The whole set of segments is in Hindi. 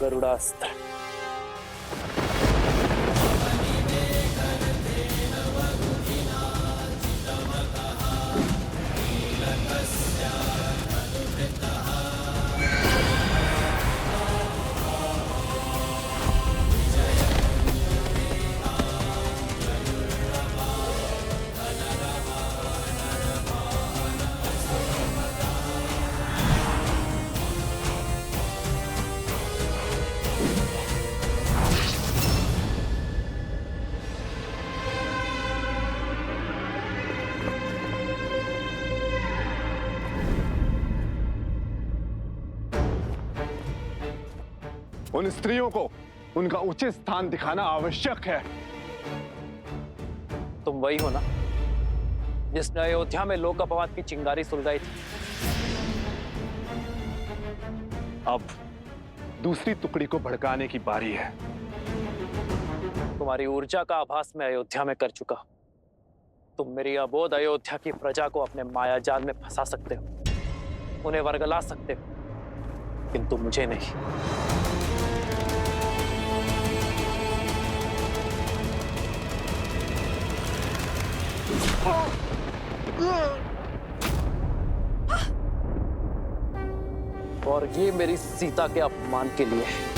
गरुड़ास्त्र। उन स्त्रियों को उनका उचित स्थान दिखाना आवश्यक है। तुम वही हो ना जिसने अयोध्या में लोक अपवाद की चिंगारी सुलगाई थी। अब दूसरी टुकड़ी को भड़काने की बारी है। तुम्हारी ऊर्जा का आभास मैं अयोध्या में कर चुका। तुम मेरी अबोध अयोध्या की प्रजा को अपने मायाजाल में फंसा सकते हो, उन्हें वर्गला सकते हो, किंतु मुझे नहीं। और ये मेरी सीता के अपमान के लिए है।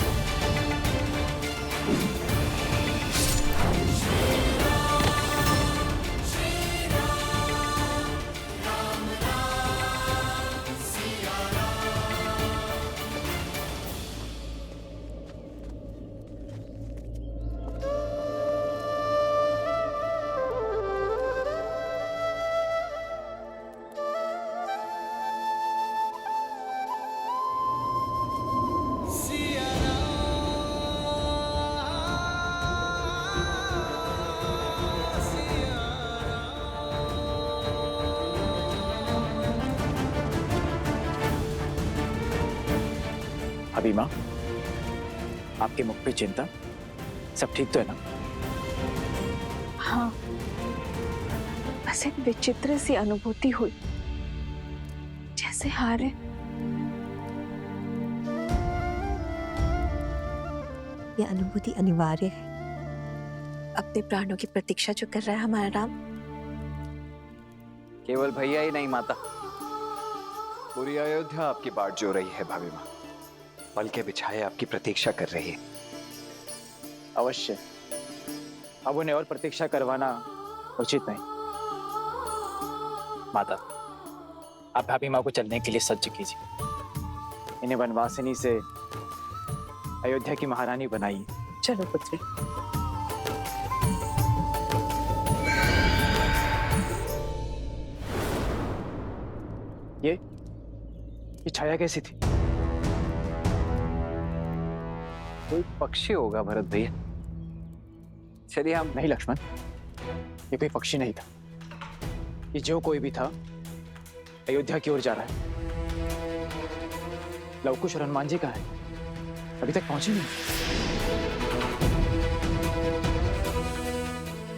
अभी माँ, आपके मुख पे चिंता, सब ठीक तो है ना? हाँ, बस एक विचित्र सी अनुभूति हुई, जैसे हारे। यह अनुभूति अनिवार्य है। अपने प्राणों की प्रतीक्षा जो कर रहा है हमारा राम। केवल भैया ही नहीं माता, पूरी अयोध्या आपकी बाट जो रही है भाभी माँ, पल के बिछाए आपकी प्रतीक्षा कर रही है। अवश्य। अब उन्हें और प्रतीक्षा करवाना उचित नहीं। माता, आप भाभी माँ को चलने के लिए सज्ज कीजिए। इन्हें वनवासिनी से अयोध्या की महारानी बनाइए। चलो पुत्री। ये छाया कैसी थी? कोई पक्षी होगा भरत भैया। चलिए हम। नहीं लक्ष्मण, ये कोई पक्षी नहीं था। ये जो कोई भी था अयोध्या की ओर जा रहा है। लवकुश और हनुमान जी कहाँ है? अभी तक पहुंचे नहीं।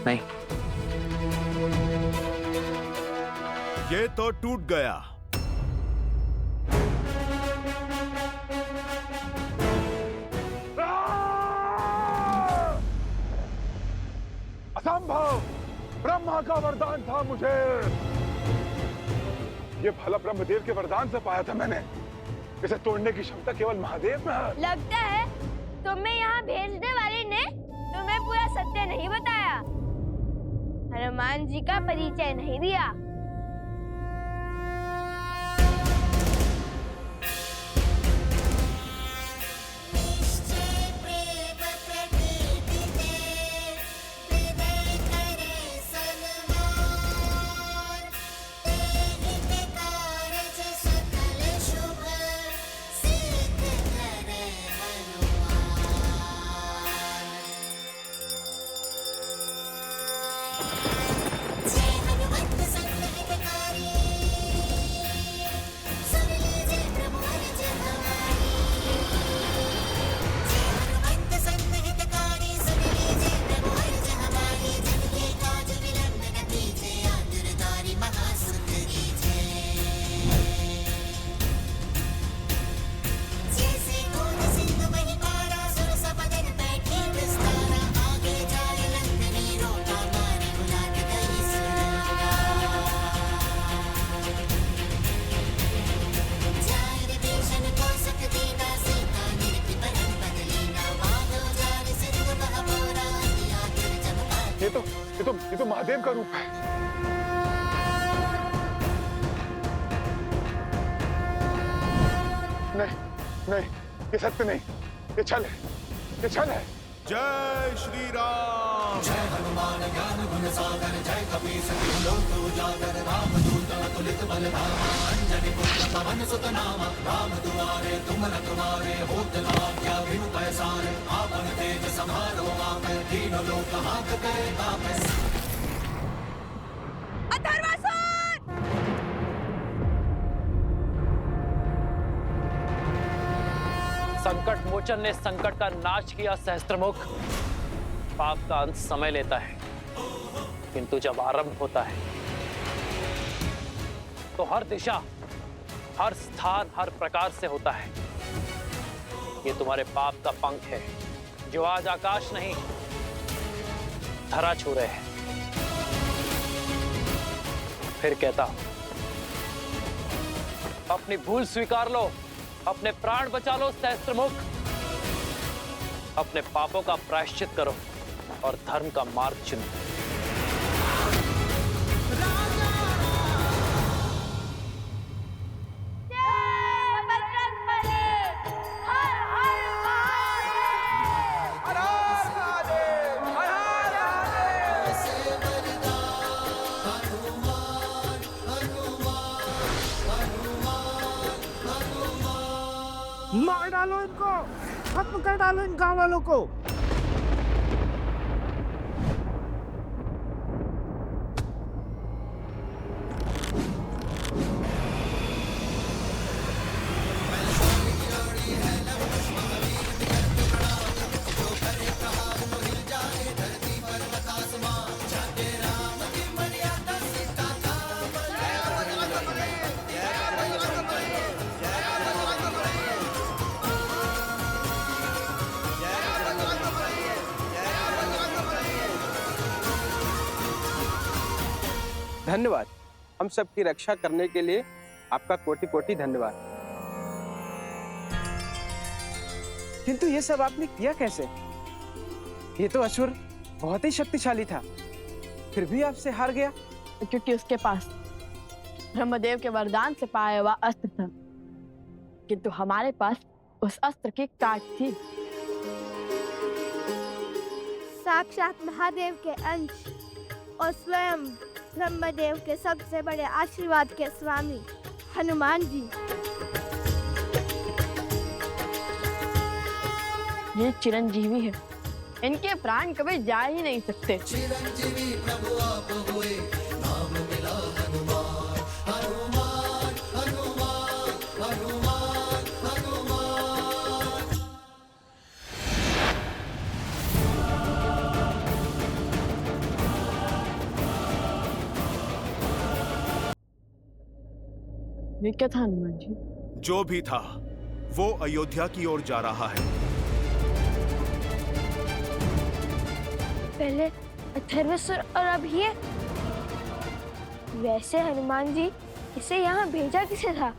नहीं, ये तो टूट गया। असंभव! ब्रह्मा का वरदान था मुझे। ये भला ब्रह्मदेव के वरदान से पाया था मैंने। इसे तोड़ने की क्षमता केवल महादेव में है। लगता है तुम्हें यहाँ भेजने वाली ने तुम्हें पूरा सत्य नहीं बताया, हनुमान जी का परिचय नहीं दिया। महादेव का रूप है। नहीं नहीं, ये सत्य नहीं, ये छल है, ये छल है। जय श्री राम। जय हनुमान ज्ञान गुण सागर, जय कपीस तिहु लोक उजागर, रामदूत अतुलित बल धामा, अंजनी पुत्र पवन सुत नामा, राम दुआरे तुम रखवारे, होत न आज्ञा बिनु पैसारे, आपन तेज समारो आपे, तीनों लोक हांकते कांपे। संकट मोचन ने संकट का नाश किया सहस्त्रमुख। पाप का अंत समय लेता है, किंतु जब आरंभ होता है तो हर दिशा, हर स्थान, हर प्रकार से होता है। ये तुम्हारे पाप का पंख है, जो आज आकाश नहीं धरा छू रहे हैं। फिर कहता हूं, अपनी भूल स्वीकार लो, अपने प्राण बचा लो सहस्त्रमुख। अपने पापों का प्रायश्चित करो और धर्म का मार्ग चुनो। जय बजरंगबली, हर हर मार डालो इनको, खत्म कर डालो इन गांव वालों को। धन्यवाद। हम सबकी रक्षा करने के लिए आपका कोटि कोटि धन्यवाद। किंतु ये सब आपने किया कैसे? ये तो असुर बहुत ही शक्तिशाली था, फिर भी आपसे हार गया। क्योंकि उसके पास ब्रह्मदेव के वरदान से पाया हुआ अस्त्र था, किंतु हमारे पास उस अस्त्र की काट थी। साक्षात महादेव के अंश और स्वयं ब्रह्मदेव के सबसे बड़े आशीर्वाद के स्वामी हनुमान जी। ये चिरंजीवी है, इनके प्राण कभी जा ही नहीं सकते। चिरंजीवी प्रभु आप हुए, नाम मिला हनुमान, हनुमान हनुमान हनुमान हनुमान। ये क्या था हनुमान जी? जो भी था वो अयोध्या की ओर जा रहा है। पहले अथर्वसुर और अब ये। वैसे हनुमान जी इसे यहाँ भेजा किसे था?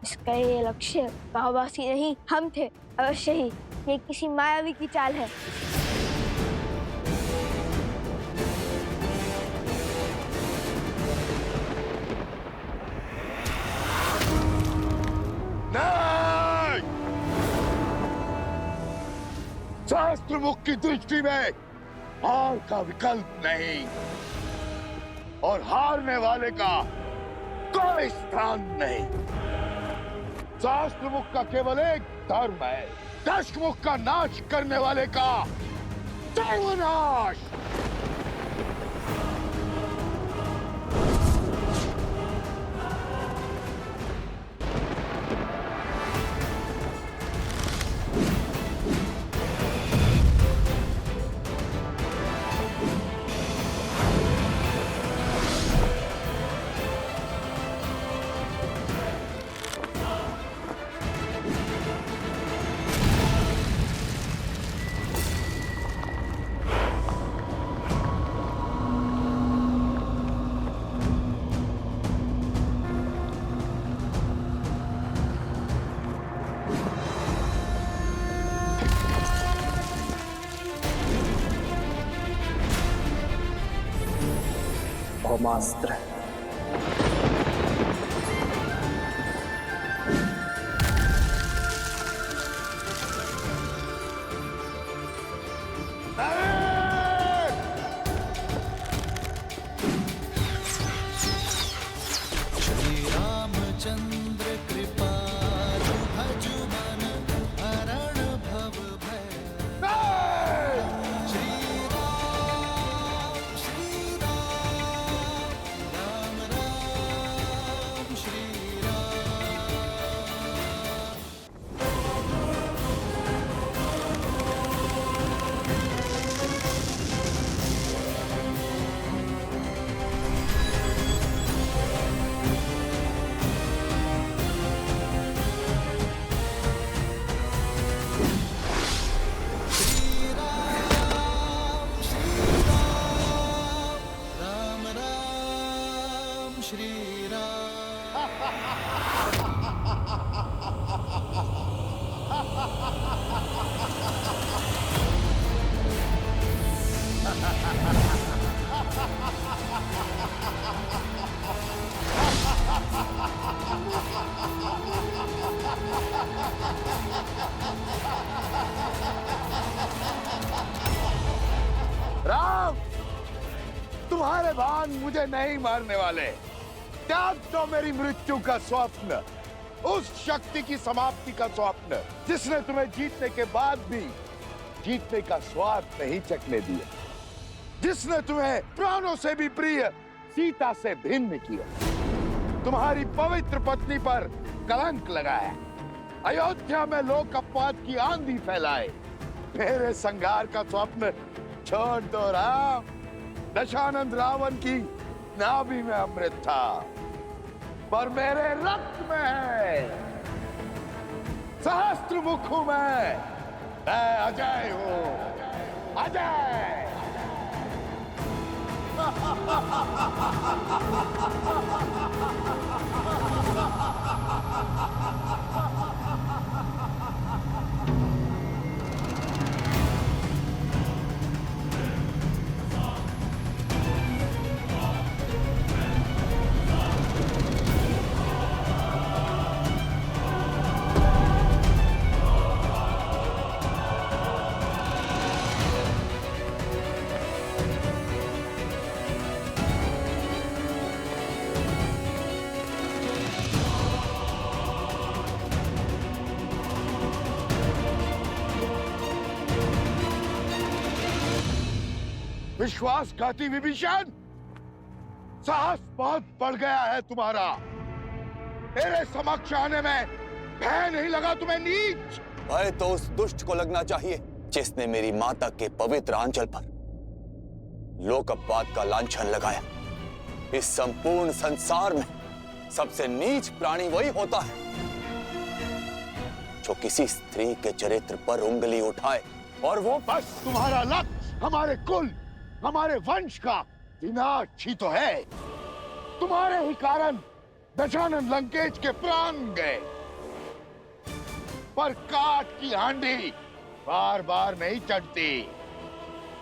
इसका ये लक्ष्य गांववासी नहीं, हम थे अवश्य ही। ये किसी मायावी की चाल है। नहीं! शास्त्र मुख की दृष्टि में हार का विकल्प नहीं, और हारने वाले का कोई स्थान नहीं। शास्त्र मुख का केवल एक धर्म है, दश मुख का नाश करने वाले का सर्वनाश। ब्रह्मास्त्र है। रामचंद्र कृपालु भजु मन हरण भव भय। श्री राम राम राम श्री राम। राम राम श्री राम। राम, तुम्हारे बाण मुझे नहीं मारने वाले। त्याग दो मेरी मृत्यु का स्वप्न, उस शक्ति की समाप्ति का स्वप्न जिसने तुम्हें जीतने के बाद भी जीतने का स्वाद नहीं चखने दिया, जिसने तुम्हें प्राणों से भी प्रिय सीता से भिन्न किया, तुम्हारी पवित्र पत्नी पर कलंक लगाया, अयोध्या में लोक अपवाद की आंधी फैलाए। मेरे संघार का स्वप्न छोड़ दो राम। दशानंद रावण की नाभि में अमृत था, पर मेरे रक्त में है। सहस्त्र मुख हूं मैं अजय हूं, अजय। विश्वासघाती विभीषण, साहस बहुत बढ़ गया है तुम्हारा। मेरे समक्ष आने में भय नहीं लगा तुम्हें नीच? भय तो उस दुष्ट को लगना चाहिए जिसने मेरी माता के पवित्र आंचल पर लोक अपवाद का लांछन लगाया। इस संपूर्ण संसार में सबसे नीच प्राणी वही होता है जो किसी स्त्री के चरित्र पर उंगली उठाए, और वो बस तुम्हारा लक्ष्य हमारे कुल, हमारे वंश का विनाश ही तो है। तुम्हारे ही कारण दशानन लंकेश के प्राण गए, पर काट की हांडी बार बार नहीं चढ़ती।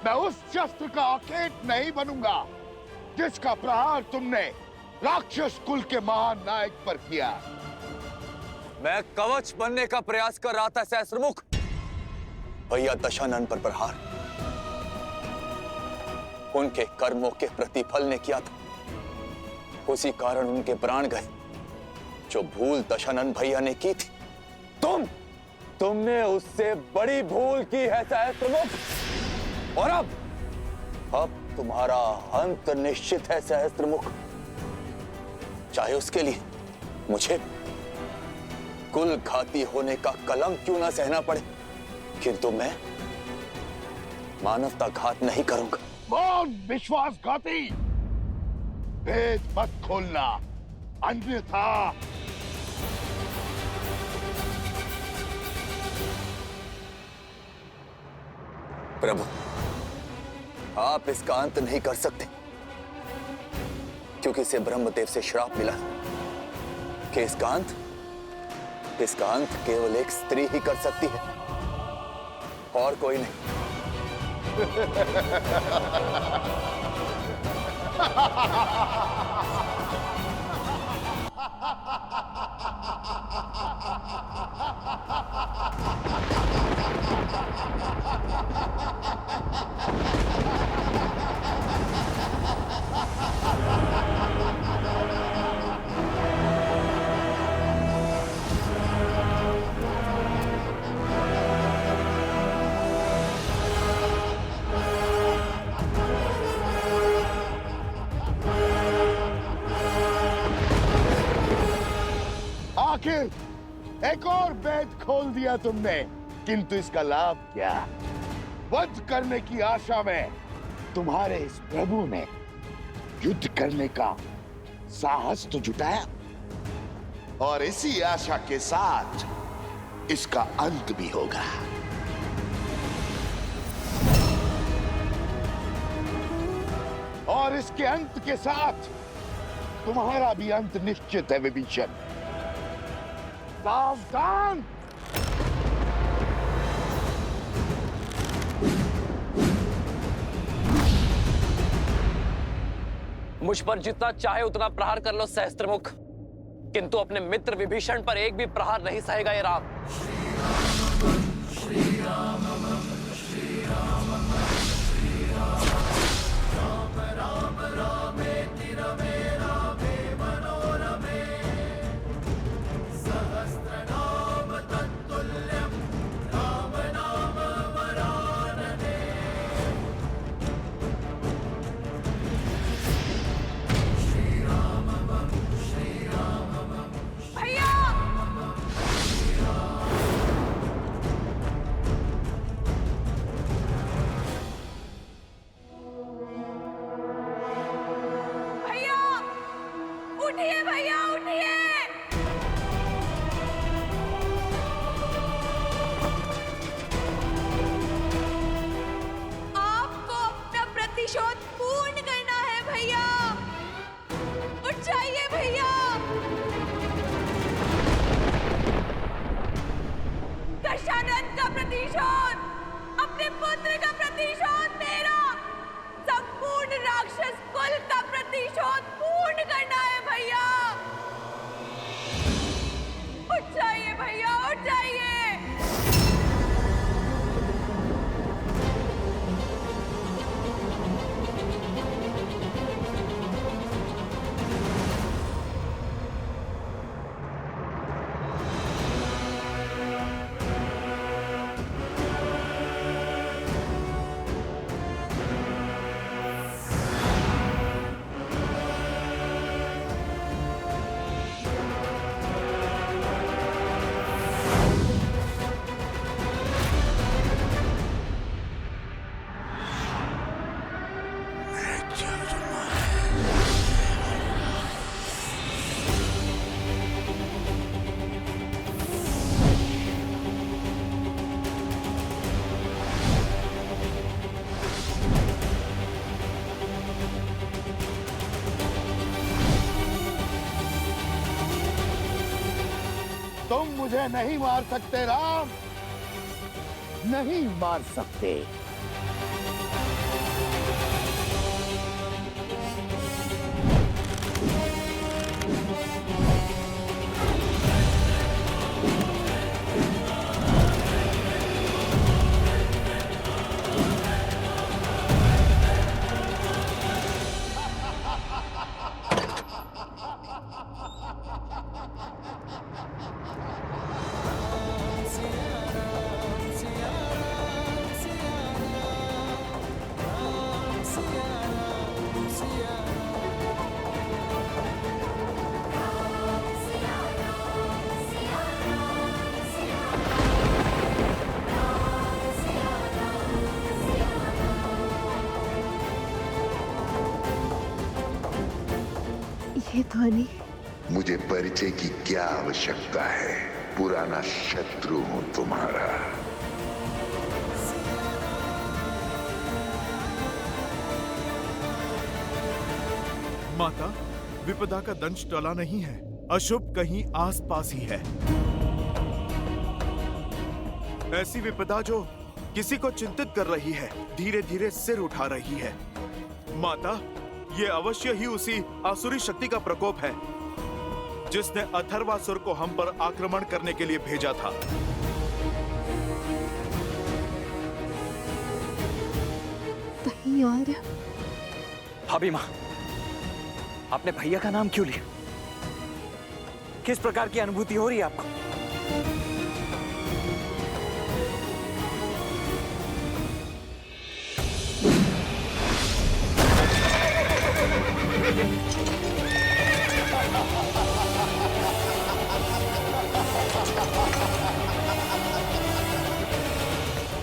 मैं उस शस्त्र का अखेट नहीं बनूंगा जिसका प्रहार तुमने राक्षस कुल के महान नायक पर किया। मैं कवच बनने का प्रयास कर रहा था सहस्त्रमुख। भैया दशानन पर प्रहार उनके कर्मों के प्रतिफल ने किया था, उसी कारण उनके प्राण गए। जो भूल दशानन भैया ने की थी, तुमने उससे बड़ी भूल की है सहस्त्रमुख। और अब तुम्हारा अंत निश्चित है सहस्त्रमुख। चाहे उसके लिए मुझे कुल घाती होने का कलंक क्यों ना सहना पड़े, किंतु मैं मानवता घात नहीं करूंगा। कौन विश्वासघाती? भेद मत खोलना, अन्यथा प्रभु, आप इसका अंत नहीं कर सकते, क्योंकि इसे ब्रह्मदेव से श्राप मिला कि इसका अंत केवल एक स्त्री ही कर सकती है, और कोई नहीं। आखिर एक और भेद खोल दिया तुमने, किंतु इसका लाभ क्या? वध करने की आशा में तुम्हारे इस प्रभु ने युद्ध करने का साहस तो जुटाया, और इसी आशा के साथ इसका अंत भी होगा। और इसके अंत के साथ तुम्हारा भी अंत निश्चित है विभीषण। सावधान! मुझ पर जितना चाहे उतना प्रहार कर लो सहस्त्रमुख, किंतु अपने मित्र विभीषण पर एक भी प्रहार नहीं सहेगा ये राम। तुम मुझे नहीं मार सकते राम, नहीं मार सकते। ये ध्वनि, मुझे परिचय की क्या आवश्यकता है? पुराना शत्रु हूं तुम्हारा। माता, विपदा का दंश टला नहीं है, अशुभ कहीं आसपास ही है। ऐसी विपदा जो किसी को चिंतित कर रही है, धीरे धीरे सिर उठा रही है। माता, ये अवश्य ही उसी आसुरी शक्ति का प्रकोप है जिसने अथर्वासुर को हम पर आक्रमण करने के लिए भेजा था। और भाभी माँ, आपने भैया का नाम क्यों लिया? किस प्रकार की अनुभूति हो रही है आपको?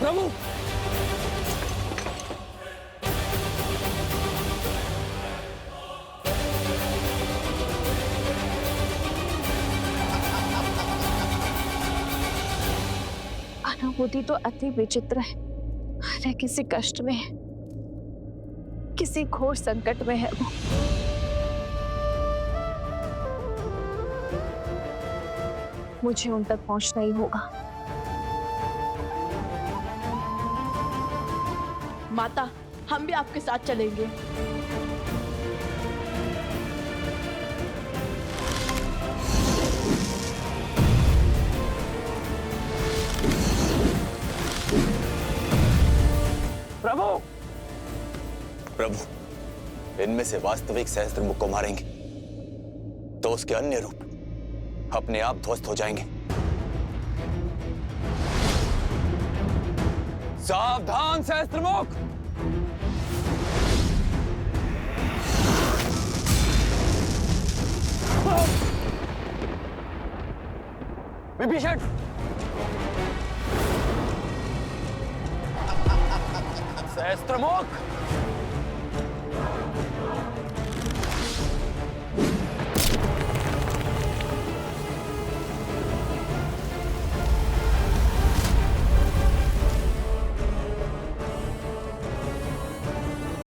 प्रभु, अनुभूति तो अति विचित्र है। अरे किसी कष्ट में है, किसी घोर संकट में है वो। मुझे उन तक पहुंचना ही होगा। माता, हम भी आपके साथ चलेंगे। प्रभु, प्रभु, इनमें से वास्तविक सहस्त्रमुख को मारेंगे तो उसके अन्य रूप अपने आप ध्वस्त हो जाएंगे। सावधान सहस्त्रमुख! विभीषण! सहस्त्रमुख!